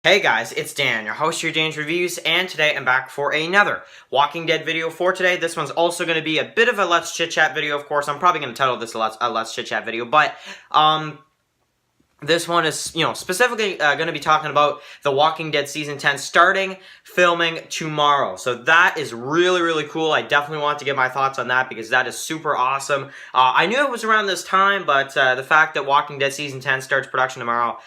Hey guys, it's Dan, your host of your Dan's Reviews, and today I'm back for another Walking Dead video for today. This one's also going to be a bit of a Let's Chit Chat video, of course. I'm probably going to title this a Let's Chit Chat video, but this one is, specifically going to be talking about The Walking Dead Season 10 starting filming tomorrow. So that is really, really cool. I definitely want to get my thoughts on that because that is super awesome. I knew it was around this time, but the fact that Walking Dead Season 10 starts production tomorrow,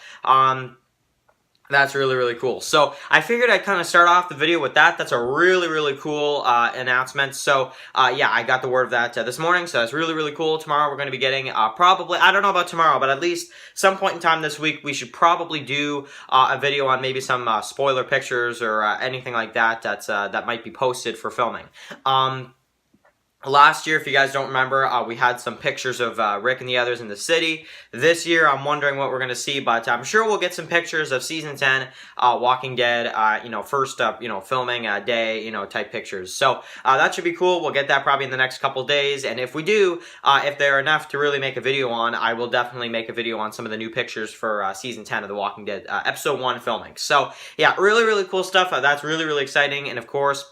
that's really, really cool. So I figured I'd kind of start off the video with that. That's a really, really cool announcement. So yeah, I got the word of that this morning. So that's really, really cool. Tomorrow we're going to be getting probably, I don't know about tomorrow, but at least some point in time this week, we should probably do a video on maybe some spoiler pictures or anything like that that might be posted for filming. Last year, if you guys don't remember, we had some pictures of Rick and the others in the city. This year, I'm wondering what we're going to see, but I'm sure we'll get some pictures of Season 10, Walking Dead, first up, filming day, type pictures. So that should be cool. We'll get that probably in the next couple days, and if we do, if they're enough to really make a video on, I will definitely make a video on some of the new pictures for Season 10 of The Walking Dead, Episode 1 filming. So, yeah, really, really cool stuff. That's really, really exciting, and of course,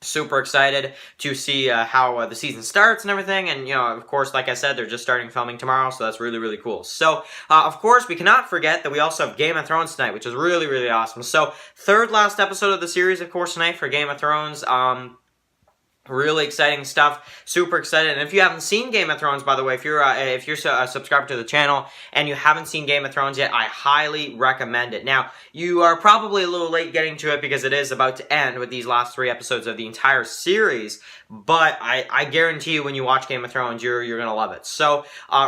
super excited to see how the season starts and everything, and of course, like I said, they're just starting filming tomorrow, so that's really, really cool. So of course, we cannot forget that we also have Game of Thrones tonight, which is really, really awesome. So third last episode of the series, of course, tonight for Game of Thrones. Really exciting stuff. Super excited. And if you haven't seen Game of Thrones, by the way, if you're a subscriber to the channel and you haven't seen Game of Thrones yet, I highly recommend it. Now, you are probably a little late getting to it because it is about to end with these last 3 episodes of the entire series. But I guarantee you, when you watch Game of Thrones, you're gonna love it. So,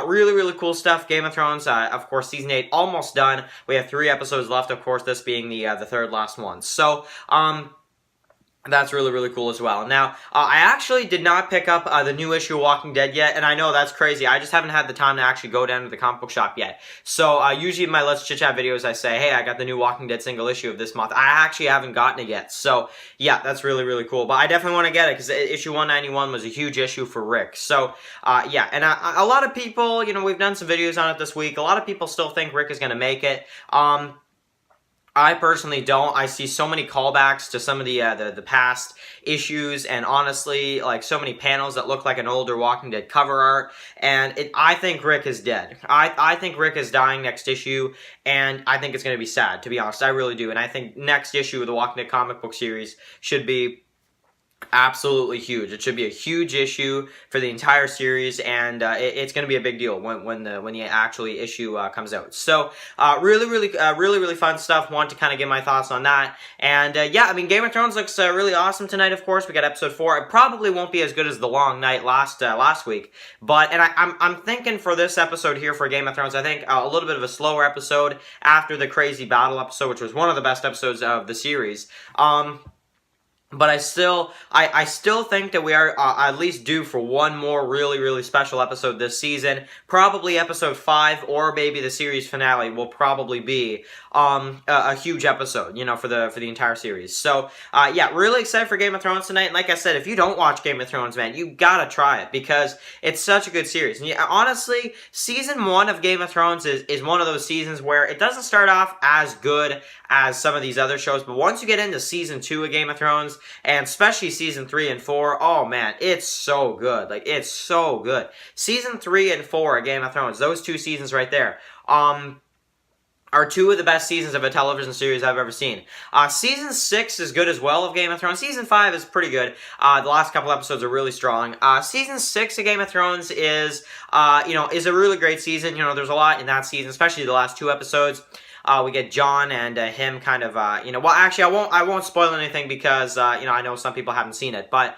really, really cool stuff. Game of Thrones, of course, season 8 almost done. We have 3 episodes left. Of course, this being the third last one. So, that's really, really cool as well. Now, I actually did not pick up the new issue of Walking Dead yet, and I know that's crazy. I just haven't had the time to actually go down to the comic book shop yet. So, usually in my Let's Chit Chat videos, I say, hey, I got the new Walking Dead single issue of this month. I actually haven't gotten it yet. So, yeah, that's really, really cool. But I definitely want to get it, because issue 191 was a huge issue for Rick. So, yeah, and a lot of people, we've done some videos on it this week. A lot of people still think Rick is going to make it. I personally don't. I see so many callbacks to some of the past issues, and honestly, like so many panels that look like an older Walking Dead cover art, and I think Rick is dead. I think Rick is dying next issue, and I think it's going to be sad, to be honest. I really do, and I think next issue of the Walking Dead comic book series should be absolutely huge. It should be a huge issue for the entire series, and it's going to be a big deal when the actual issue comes out. So really fun stuff. Want to kind of get my thoughts on that, and yeah, I mean, Game of Thrones looks really awesome tonight. Of course, we got episode 4. It probably won't be as good as the long night last week, but I'm thinking for this episode here for Game of Thrones, I think a little bit of a slower episode after the crazy battle episode, which was one of the best episodes of the series. But I still think that we are at least due for one more really, really special episode this season. Probably episode 5, or maybe the series finale will probably be a huge episode, for the entire series. So yeah, really excited for Game of Thrones tonight. And like I said, if you don't watch Game of Thrones, man, you gotta try it because it's such a good series. And honestly, season 1 of Game of Thrones is one of those seasons where it doesn't start off as good as some of these other shows, but once you get into season 2 of Game of Thrones, and especially season 3 and 4, oh man, it's so good. Like, it's so good. Season 3 and 4 of Game of Thrones, those 2 seasons right there, are 2 of the best seasons of a television series I've ever seen. Season 6 is good as well of Game of Thrones. Season 5 is pretty good. The last couple episodes are really strong. Season 6 of Game of Thrones is a really great season. There's a lot in that season, especially the last 2 episodes. We get John and him kind of, well, actually, I won't spoil anything because, I know some people haven't seen it, but,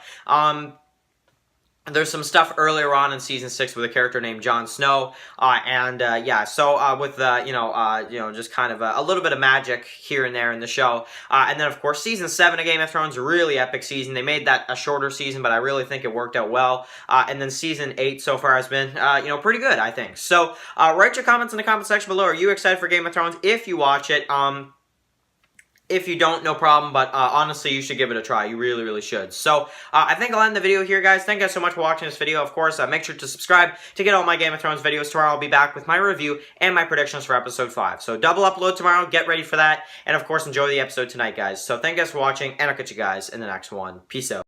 there's some stuff earlier on in season 6 with a character named Jon Snow, yeah, so with just kind of a little bit of magic here and there in the show, and then of course season 7 of Game of Thrones, really epic season. They made that a shorter season, but I really think it worked out well, and then season 8 so far has been, pretty good, I think. So write your comments in the comment section below. Are you excited for Game of Thrones? If you watch it, If you don't, no problem, but honestly, you should give it a try. You really, really should. So, I think I'll end the video here, guys. Thank you guys so much for watching this video. Of course, make sure to subscribe to get all my Game of Thrones videos. Tomorrow, I'll be back with my review and my predictions for Episode 5. So, double upload tomorrow. Get ready for that. And, of course, enjoy the episode tonight, guys. So, thank you guys for watching, and I'll catch you guys in the next one. Peace out.